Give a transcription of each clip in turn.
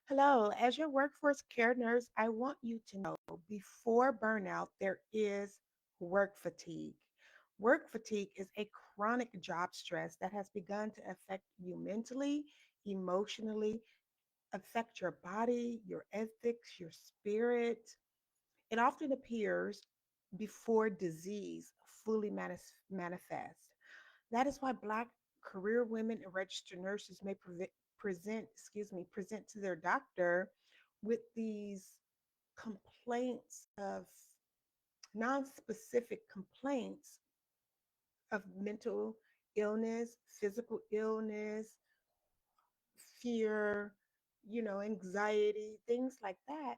Hello, as your workforce care nurse, I want you to know before burnout, there is work fatigue. Work fatigue is a chronic job stress that has begun to affect you mentally, emotionally, affect your body, your ethics, your spirit. It often appears before disease fully manifests. That is why Black career women and registered nurses may present to their doctor with these complaints of non-specific complaints of mental illness, physical illness, fear, anxiety, things like that.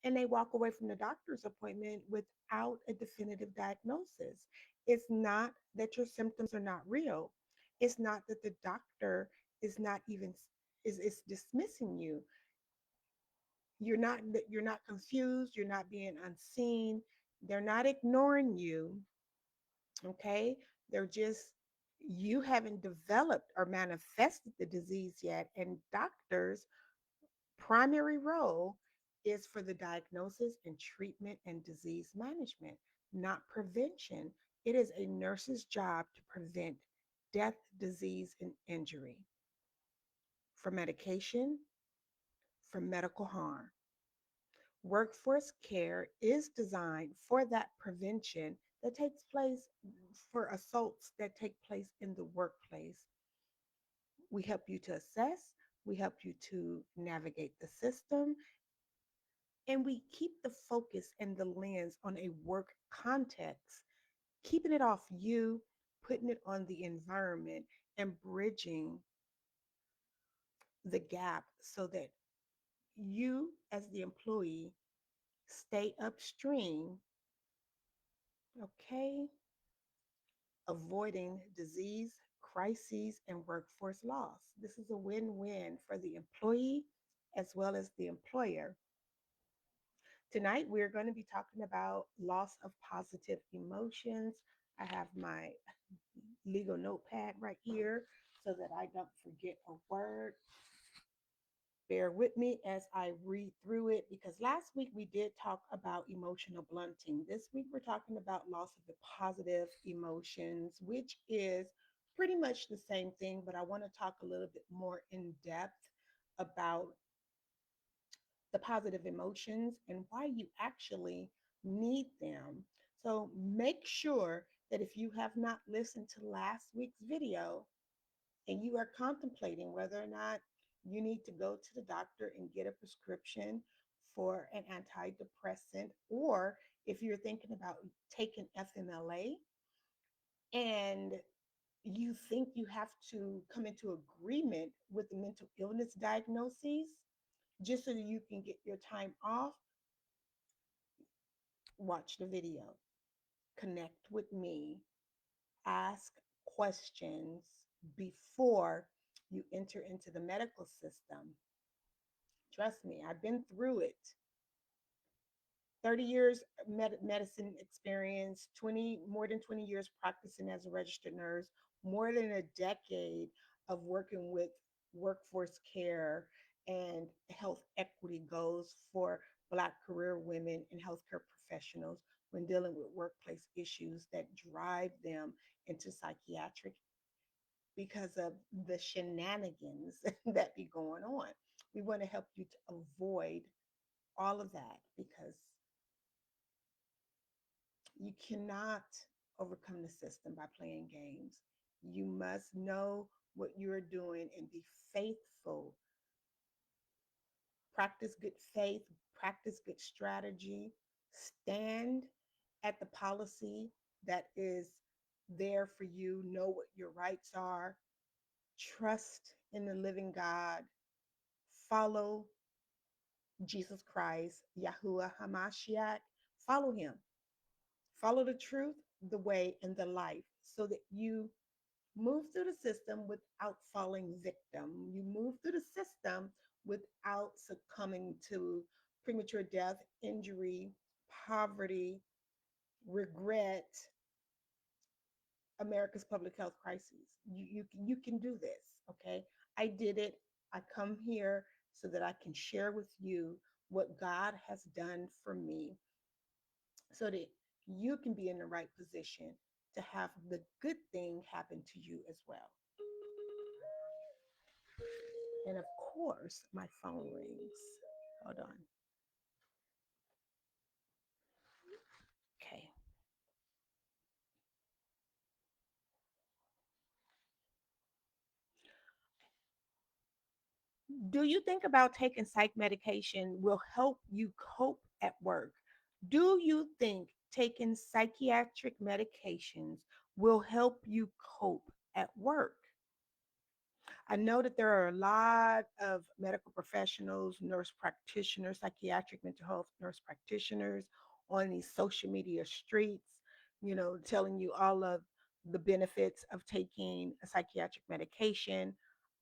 And they walk away from the doctor's appointment without a definitive diagnosis. It's not that your symptoms are not real. It's not that the doctor is not even is dismissing you. You're not confused, you're not being unseen. They're not ignoring you, okay? They're just you haven't developed or manifested the disease yet, and doctors primary role is for the diagnosis and treatment and disease management, not prevention. It is a nurse's job to prevent death, disease, and injury from medication, from medical harm. Workforce care is designed for that prevention that takes place for assaults that take place in the workplace. We help you to assess, we help you to navigate the system, and we keep the focus and the lens on a work context, keeping it off you, putting it on the environment, and bridging the gap so that you, as the employee, stay upstream, okay, avoiding disease, crises, and workforce loss. This is a win win for the employee as well as the employer. Tonight, we're going to be talking about loss of positive emotions. I have my legal notepad right here so that I don't forget a word. Bear with me as I read through it because last week we did talk about emotional blunting. This week we're talking about loss of the positive emotions, which is pretty much the same thing, but I want to talk a little bit more in depth about the positive emotions and why you actually need them. So make sure that if you have not listened to last week's video and you are contemplating whether or not you need to go to the doctor and get a prescription for an antidepressant, or if you're thinking about taking FMLA and you think you have to come into agreement with the mental illness diagnoses just so that you can get your time off, watch the video, connect with me, ask questions before you enter into the medical system. Trust me, I've been through it. 30 years medicine experience, 20 more than 20 years practicing as a registered nurse, more than a decade of working with workforce care and health equity goals for Black career women and healthcare professionals when dealing with workplace issues that drive them into psychiatric because of the shenanigans that be going on. We want to help you to avoid all of that because you cannot overcome the system by playing games. You must know what you're doing and be faithful. Practice good faith, practice good strategy, stand at the policy that is there for you, know what your rights are, trust in the living God, follow Jesus Christ, Yahuwah HaMashiach, follow him. Follow the truth, the way, and the life so that you move through the system without falling victim. You move through the system without succumbing to premature death, injury, poverty, regret, America's public health crises. You can do this, okay? I did it. I come here so that I can share with you what God has done for me so that you can be in the right position to have the good thing happen to you as well. And of course, my phone rings. Hold on. Okay. Do you think about taking psych medication will help you cope at work? Do you think taking psychiatric medications will help you cope at work? I know that there are a lot of medical professionals, nurse practitioners, psychiatric mental health nurse practitioners on these social media streets, telling you all of the benefits of taking a psychiatric medication.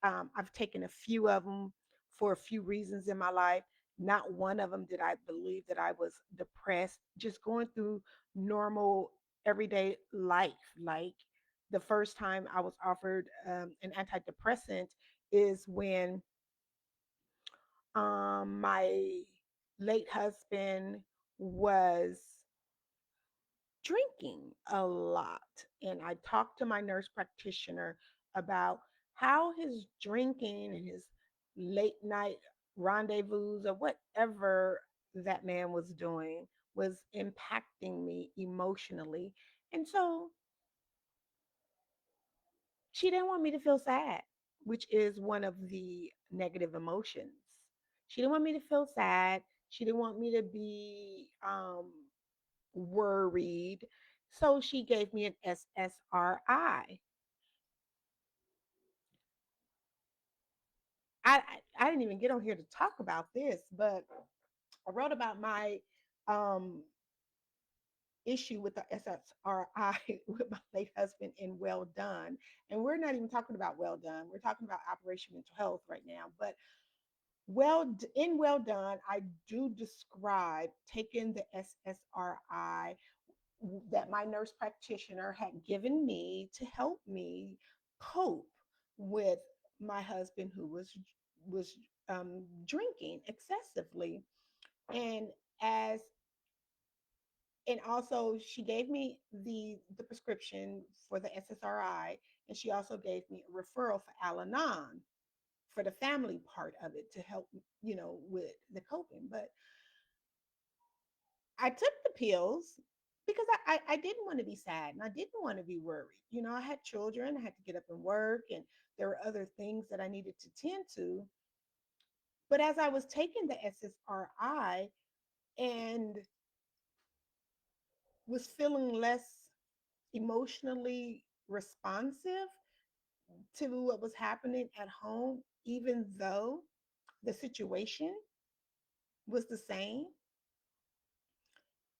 I've taken a few of them for a few reasons in my life. Not one of them did I believe that I was depressed, just going through normal everyday life. Like the first time I was offered an antidepressant is when my late husband was drinking a lot. And I talked to my nurse practitioner about how his drinking and his late night rendezvous or whatever that man was doing was impacting me emotionally. And so she didn't want me to feel sad, which is one of the negative emotions. She didn't want me to feel sad. She didn't want me to be worried. So she gave me an SSRI. I didn't even get on here to talk about this, but I wrote about my um, issue with the SSRI with my late husband in Well Done. And we're not even talking about Well Done. We're talking about Operation Mental Health right now. But in Well Done, I do describe taking the SSRI that my nurse practitioner had given me to help me cope with my husband who was drinking excessively. And as and also she gave me the prescription for the SSRI, and she also gave me a referral for Al-Anon for the family part of it to help, with the coping. But I took the pills because I didn't want to be sad and I didn't want to be worried. I had children, I had to get up and work, and there were other things that I needed to tend to. But as I was taking the SSRI and was feeling less emotionally responsive to what was happening at home, even though the situation was the same,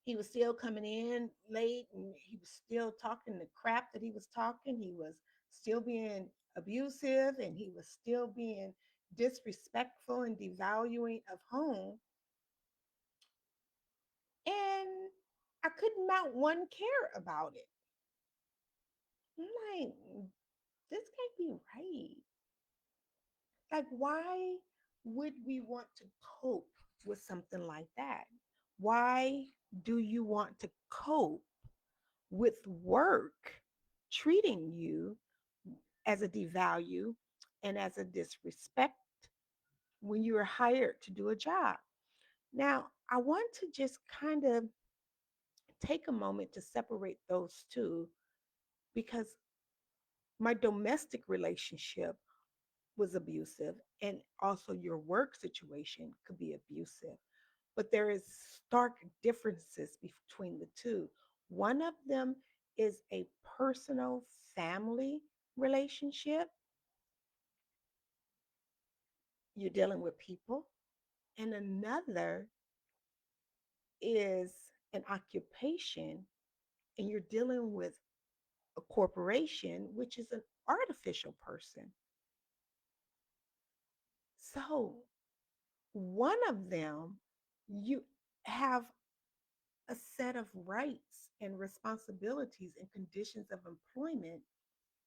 he was still coming in late and he was still talking the crap that he was talking. He was still being abusive and he was still being disrespectful and devaluing of home. And I couldn't mount one care about it. I'm like, this can't be right. Like, why would we want to cope with something like that? Why do you want to cope with work treating you as a devalue and as a disrespect when you are hired to do a job? Now, I want to just kind of take a moment to separate those two because my domestic relationship was abusive and also your work situation could be abusive. But there is stark differences between the two. One of them is a personal family relationship. You're dealing with people. And another is an occupation, and you're dealing with a corporation, which is an artificial person. So, one of them, you have a set of rights and responsibilities and conditions of employment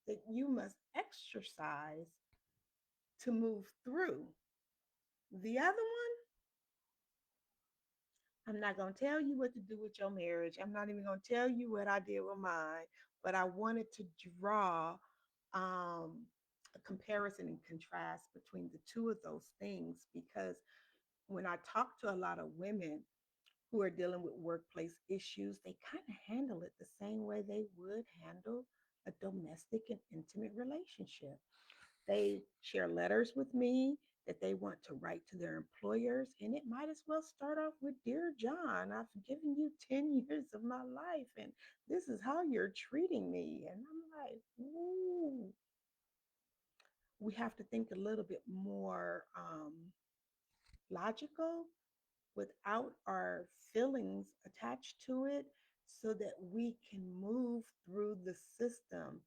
that you must exercise to move through. The other one, I'm not going to tell you what to do with your marriage. I'm not even going to tell you what I did with mine, but I wanted to draw um, a comparison and contrast between the two of those things because when I talk to a lot of women who are dealing with workplace issues, they kind of handle it the same way they would handle a domestic and intimate relationship. They share letters with me that they want to write to their employers, and it might as well start off with Dear John, I've given you 10 years of my life, and this is how you're treating me. And I'm like, ooh, we have to think a little bit more logical without our feelings attached to it so that we can move through the system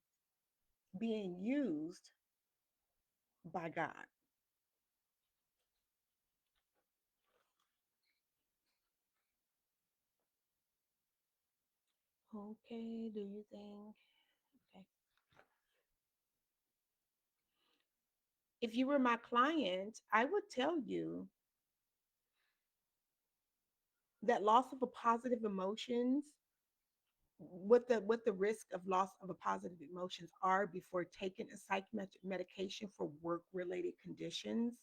being used by God. Okay, do you think? Okay. If you were my client, I would tell you that loss of a positive emotions, what the risk of loss of a positive emotions are before taking a psychiatric medication for work related conditions.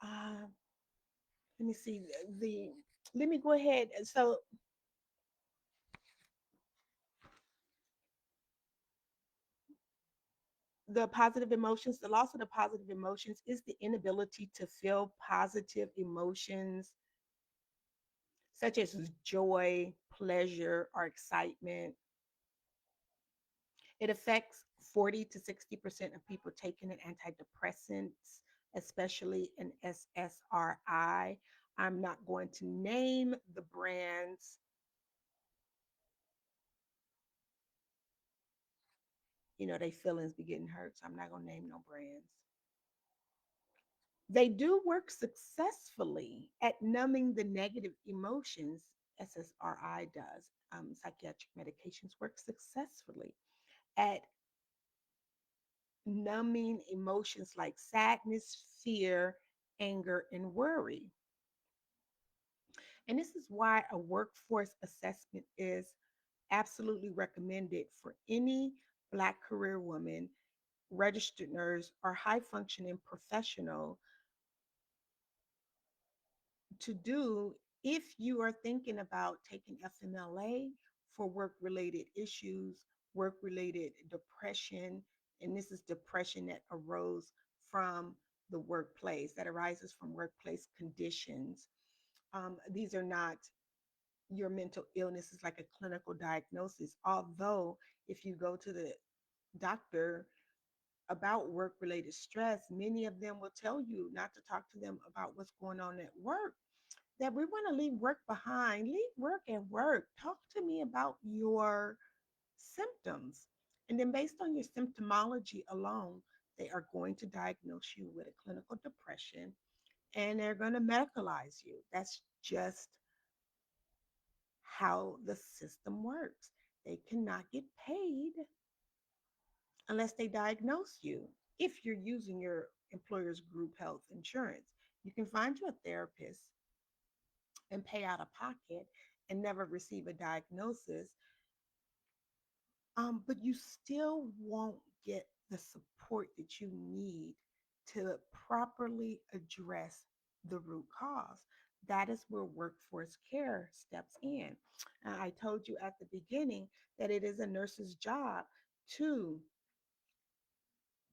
Uh, let me see the let me go ahead. So the loss of the positive emotions is the inability to feel positive emotions such as joy, pleasure, or excitement. It affects 40 to 60% of people taking an antidepressants, especially an SSRI. I'm not going to name the brands. They feelings be getting hurt, so I'm not going to name no brands. They do work successfully at numbing the negative emotions. SSRI does. Psychiatric medications work successfully at numbing emotions like sadness, fear, anger, and worry. And this is why a workforce assessment is absolutely recommended for any Black career woman, registered nurse, or high functioning professional to do if you are thinking about taking FMLA for work related issues, work related depression. And this is depression that arose from the workplace, that arises from workplace conditions. These are not your mental illness, is like a clinical diagnosis. Although, if you go to the doctor about work related stress, many of them will tell you not to talk to them about what's going on at work, that we want to leave work behind. Leave work at work. Talk to me about your symptoms. And then, based on your symptomology alone, they are going to diagnose you with a clinical depression and they're going to medicalize you. That's just how the system works. They cannot get paid unless they diagnose you if you're using your employer's group health insurance. You can find you a therapist and pay out of pocket and never receive a diagnosis, but you still won't get the support that you need to properly address the root cause. That is where workforce care steps in. I told you at the beginning that it is a nurse's job to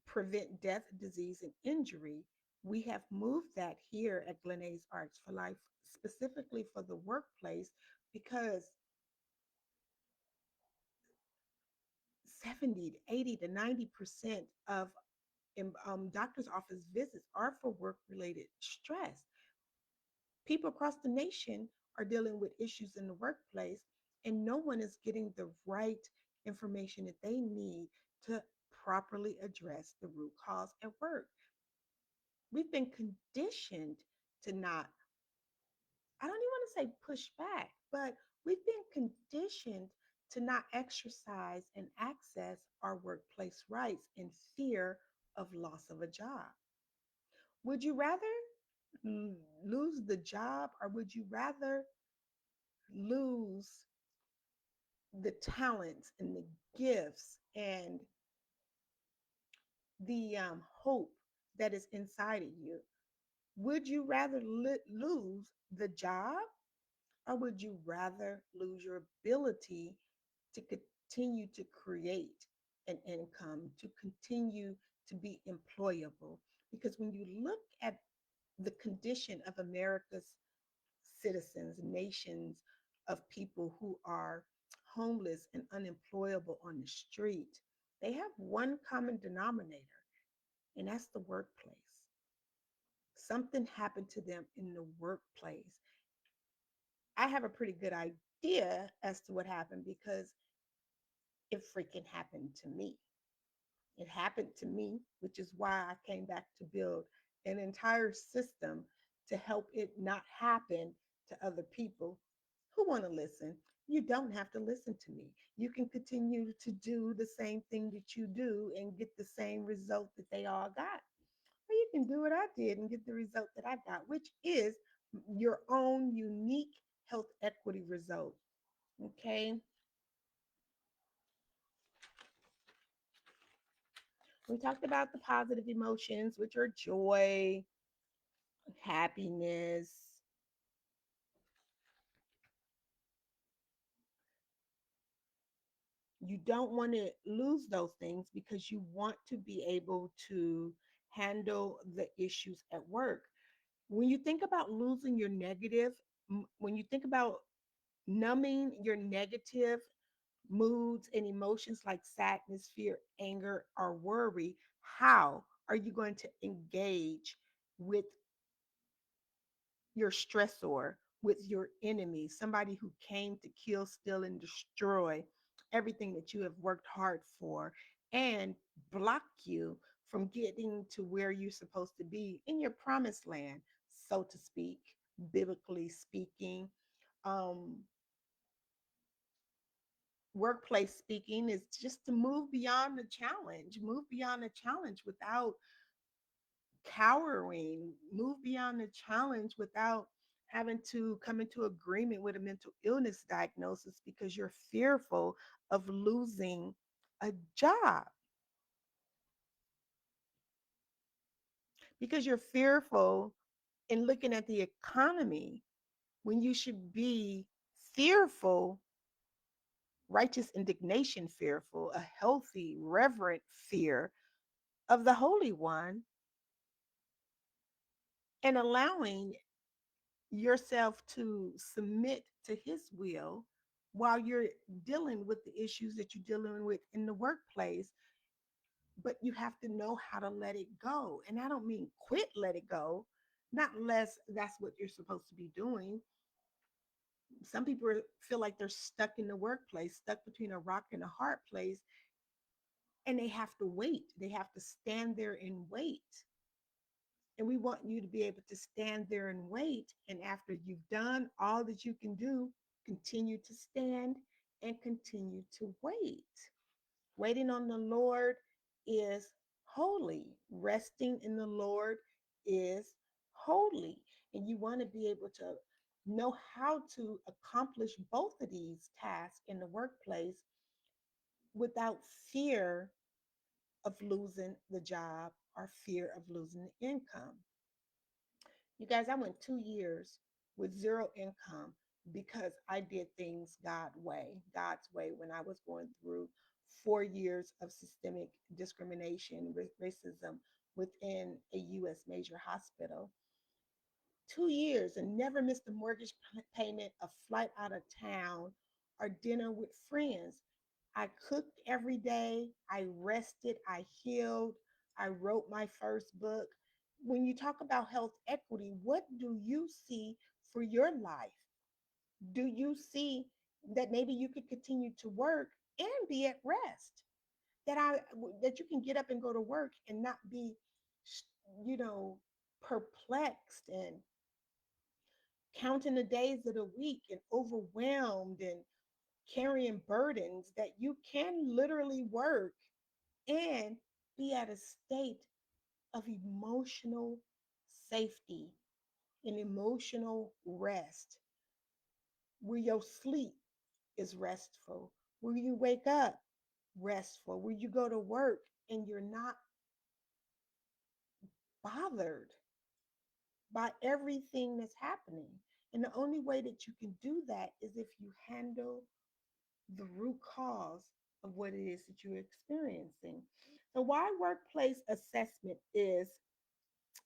prevent death, disease, and injury. We have moved that here at Glenae's Arts for Life specifically for the workplace because 70 to 80 to 90% of doctor's office visits are for work related stress. People across the nation are dealing with issues in the workplace, and no one is getting the right information that they need to properly address the root cause at work. We've been conditioned to not, I don't even want to say push back, but we've been conditioned to not exercise and access our workplace rights in fear of loss of a job. Would you rather lose the job, or would you rather lose the talents and the gifts and the hope that is inside of you? Would you rather lose the job, or would you rather lose your ability to continue to create an income, to continue to be employable? Because when you look at the condition of America's citizens, nations of people who are homeless and unemployable on the street, they have one common denominator, and that's the workplace. Something happened to them in the workplace. I have a pretty good idea as to what happened because it freaking happened to me. It happened to me, which is why I came back to build an entire system to help it not happen to other people who want to listen. You don't have to listen to me. You can continue to do the same thing that you do and get the same result that they all got. Or you can do what I did and get the result that I got, which is your own unique health equity result. Okay. We talked about the positive emotions, which are joy, happiness. You don't want to lose those things because you want to be able to handle the issues at work. When you think about losing your negative, when you think about numbing your negative moods and emotions like sadness, fear, anger, or worry, how are you going to engage with your stressor, with your enemy, somebody who came to kill, steal, and destroy everything that you have worked hard for and block you from getting to where you're supposed to be in your promised land, so to speak, biblically speaking? Um, Workplace speaking is just to move beyond the challenge without cowering, move beyond the challenge without having to come into agreement with a mental illness diagnosis because you're fearful of losing a job, because you're fearful in looking at the economy when you should be fearful, righteous indignation, fearful, a healthy, reverent fear of the Holy One, and allowing yourself to submit to his will while you're dealing with the issues that you're dealing with in the workplace. But you have to know how to let it go. And I don't mean quit, let it go, not unless that's what you're supposed to be doing. Some people feel like they're stuck in the workplace, stuck between a rock and a hard place, and they have to wait. They have to stand there and wait. And we want you to be able to stand there and wait. And after you've done all that you can do, continue to stand and continue to wait. Waiting on the Lord is holy. Resting in the Lord is holy. And you want to be able to know how to accomplish both of these tasks in the workplace without fear of losing the job or fear of losing the income. You guys, I went 2 years with zero income because I did things God's way, when I was going through 4 years of systemic discrimination, racism within a U.S. major hospital. 2 years and never missed a mortgage payment, a flight out of town, or dinner with friends. I cooked every day. I rested. I healed. I wrote my first book. When you talk about health equity, what do you see for your life? Do you see that maybe you could continue to work and be at rest? That you can get up and go to work and not be, you know, perplexed and counting the days of the week and overwhelmed and carrying burdens, that you can literally work and be at a state of emotional safety. an emotional rest, where your sleep is restful, where you wake up restful, where you go to work and you're not bothered by everything that's happening. And the only way that you can do that is if you handle the root cause of what it is that you're experiencing. So, why workplace assessment is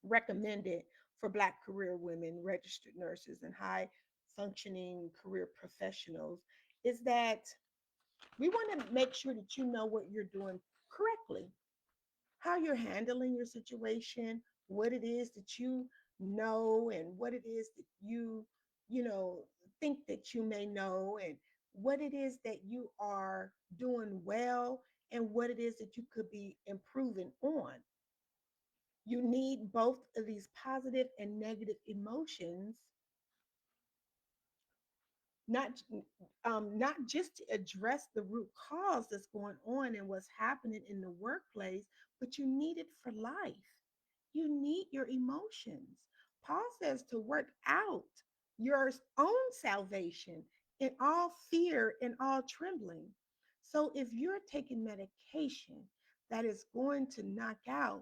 recommended for Black career women, registered nurses, and high functioning career professionals is that we want to make sure that you know what you're doing correctly, how you're handling your situation, what it is that you know, and what it is that you know, think that you may know, and what it is that you are doing well, and what it is that you could be improving on. You need both of these positive and negative emotions, not not just to address the root cause that's going on and what's happening in the workplace, but you need it for life. You need your emotions. Paul says to work out your own salvation in all fear and all trembling. So if you're taking medication that is going to knock out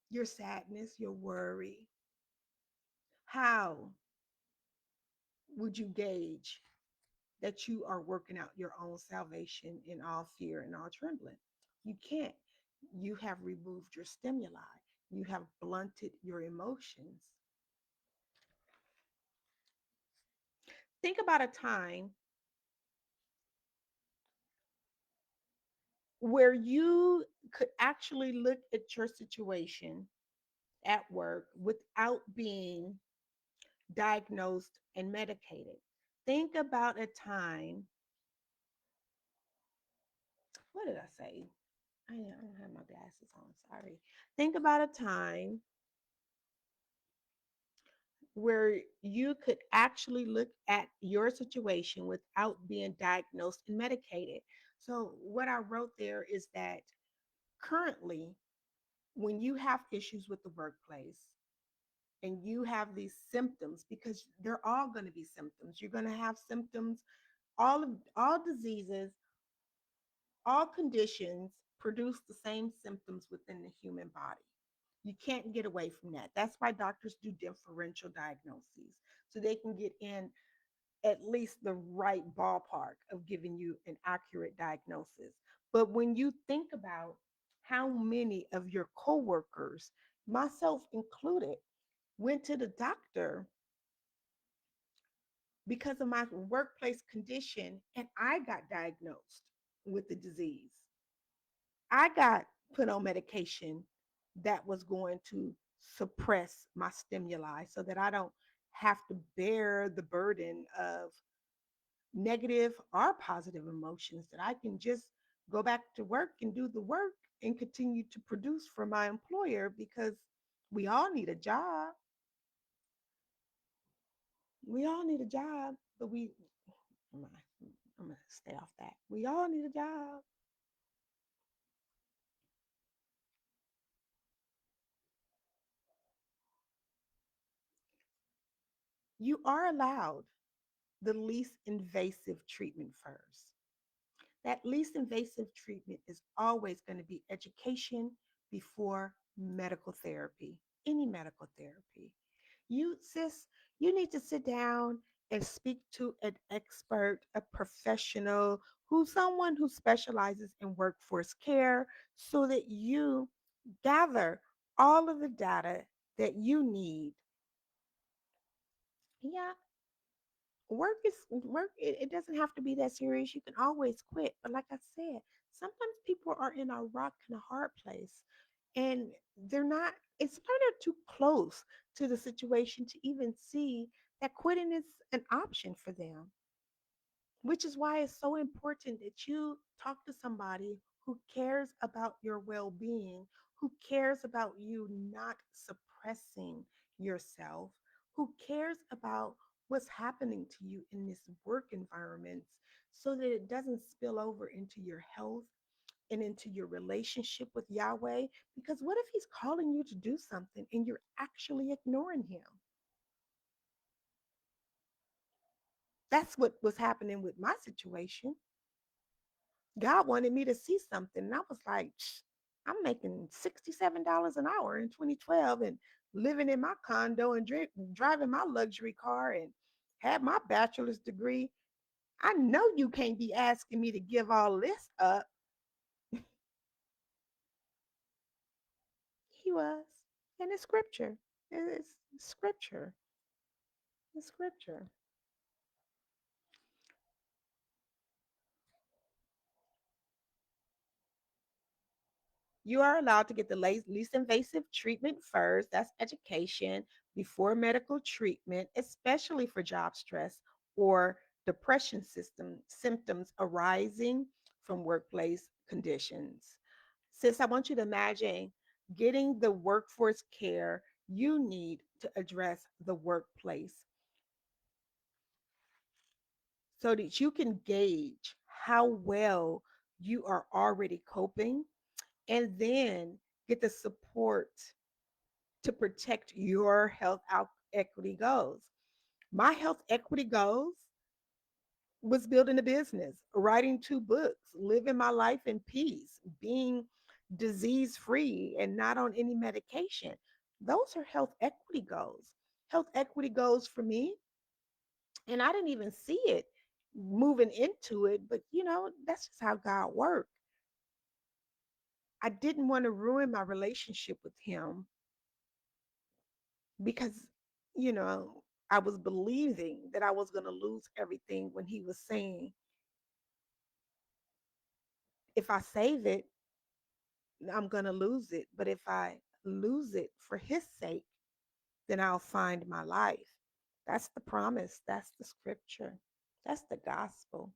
your sadness, your worry, how would you gauge that you are working out your own salvation in all fear and all trembling? You can't. You have removed your stimuli, you have blunted your emotions. Think about a time where you could actually look at your situation at work without being diagnosed and medicated. Think about a time, what did I say? I don't have my glasses on, sorry. Think about a time where you could actually look at your situation without being diagnosed and medicated. So, what I wrote there is that currently, when you have issues with the workplace and you have these symptoms, because they're all going to be symptoms, you're going to have symptoms. All diseases, all conditions produce the same symptoms within the human body. You can't get away from that. That's why doctors do differential diagnoses, so they can get in at least the right ballpark of giving you an accurate diagnosis. But when you think about how many of your coworkers, myself included, went to the doctor because of my workplace condition and I got diagnosed with the disease. I got put on medication that was going to suppress my stimuli so that I don't have to bear the burden of negative or positive emotions, that I can just go back to work and do the work and continue to produce for my employer, because we all need a job. We all need a job, but I'm gonna, I'm gonna stay off that. We all need a job. You are allowed the least invasive treatment first. That least invasive treatment is always going to be education before medical therapy, any medical therapy. Sis, you need to sit down and speak to an expert, a professional, someone who specializes in workforce care, so that you gather all of the data that you need. Yeah, work. It doesn't have to be that serious. You can always quit. But like I said, sometimes people are in a rock and a hard place, and they're not. It's kind of too close to the situation to even see that quitting is an option for them. Which is why it's so important that you talk to somebody who cares about your well-being, who cares about you not suppressing yourself, who cares about what's happening to you in this work environment, so that it doesn't spill over into your health and into your relationship with Yahweh. Because what if he's calling you to do something and you're actually ignoring him? That's what was happening with my situation. God wanted me to see something. And I was like, I'm making $67 an hour in 2012 and living in my condo and driving my luxury car and had my bachelor's degree. I know you can't be asking me to give all this up. He was. And it's scripture. It's scripture. It's scripture. You are allowed to get the least invasive treatment first. That's education before medical treatment, especially for job stress or depression symptoms arising from workplace conditions. Sis, I want you to imagine getting the workforce care you need to address the workplace so that you can gauge how well you are already coping and then get the support to protect your equity goals. My health equity goals was building a business, writing 2 books, living my life in peace, being disease free and not on any medication. Those are health equity goals. Health equity goals for me, and I didn't even see it moving into it, but that's just how God worked. I didn't want to ruin my relationship with him because you know I was believing that I was going to lose everything when he was saying if I save it I'm going to lose it, but if I lose it for his sake then I'll find my life. That's the promise, that's the scripture, that's the gospel.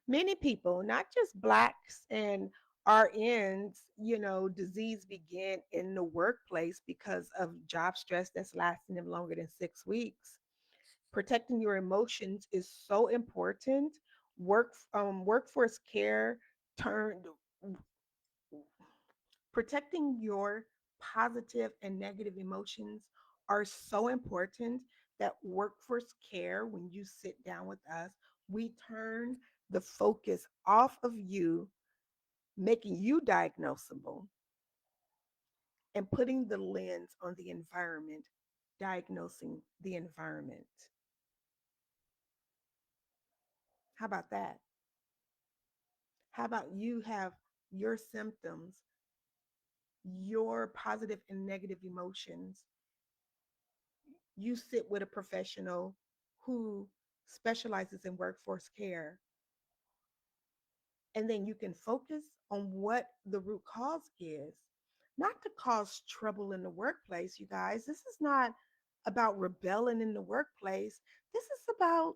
Many people, not just blacks and RNs, disease begin in the workplace because of job stress that's lasting them longer than 6 weeks. Protecting your emotions is so important. Workforce care turned protecting your positive and negative emotions are so important that workforce care, when you sit down with us, we turn the focus off of you, making you diagnosable, and putting the lens on the environment, diagnosing the environment. How about that? How about you have your symptoms, your positive and negative emotions? You sit with a professional who specializes in workforce care, and then you can focus on what the root cause is, not to cause trouble in the workplace, you guys. This is not about rebelling in the workplace. This is about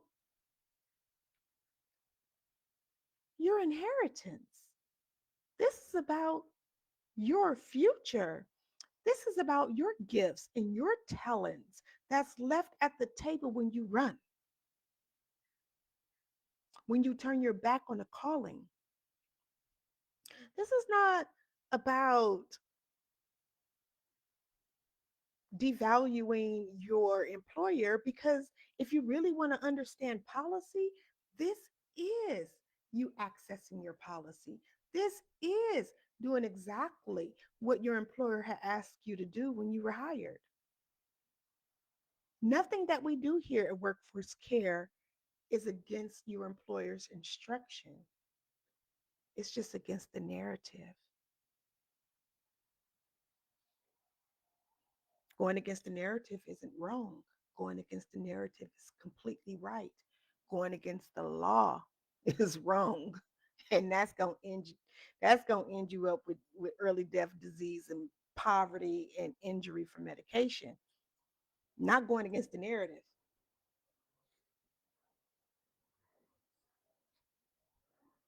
your inheritance. This is about your future. This is about your gifts and your talents that's left at the table when you run, when you turn your back on a calling. This is not about devaluing your employer, because if you really want to understand policy, this is you accessing your policy. This is doing exactly what your employer had asked you to do when you were hired. Nothing that we do here at Workforce Care is against your employer's instruction. It's just against the narrative. Going against the narrative isn't wrong. Going against the narrative is completely right. Going against the law is wrong. And that's gonna end you up with early death, disease, and poverty and injury from medication. Not going against the narrative.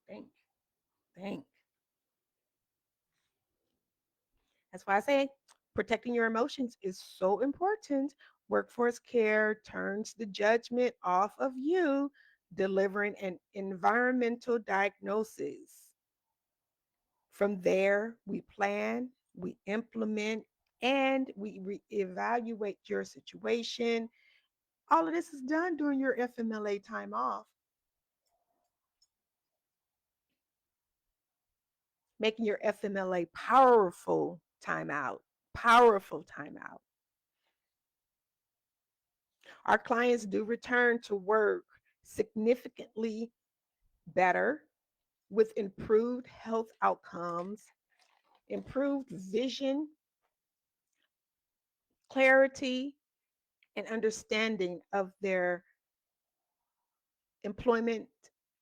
Think, think. That's why I say protecting your emotions is so important. Workforce care turns the judgment off of you, delivering an environmental diagnosis. From there, we plan, we implement, and we evaluate your situation. All of this is done during your FMLA time off, making your FMLA powerful timeout. Powerful timeout. Our clients do return to work significantly better with improved health outcomes, improved vision, clarity, and understanding of their employment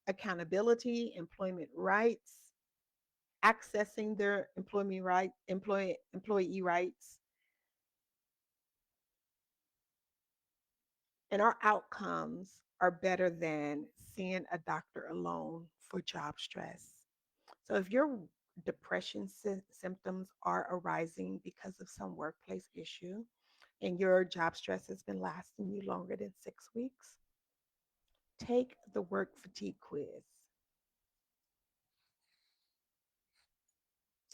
accountability, employment rights, accessing their employee rights, and our outcomes are better than seeing a doctor alone for job stress. So if your depression symptoms are arising because of some workplace issue and your job stress has been lasting you longer than 6 weeks, take the work fatigue quiz.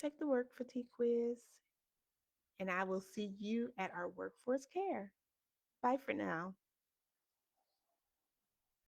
Take the work fatigue quiz, and I will see you at our workforce care. Bye for now.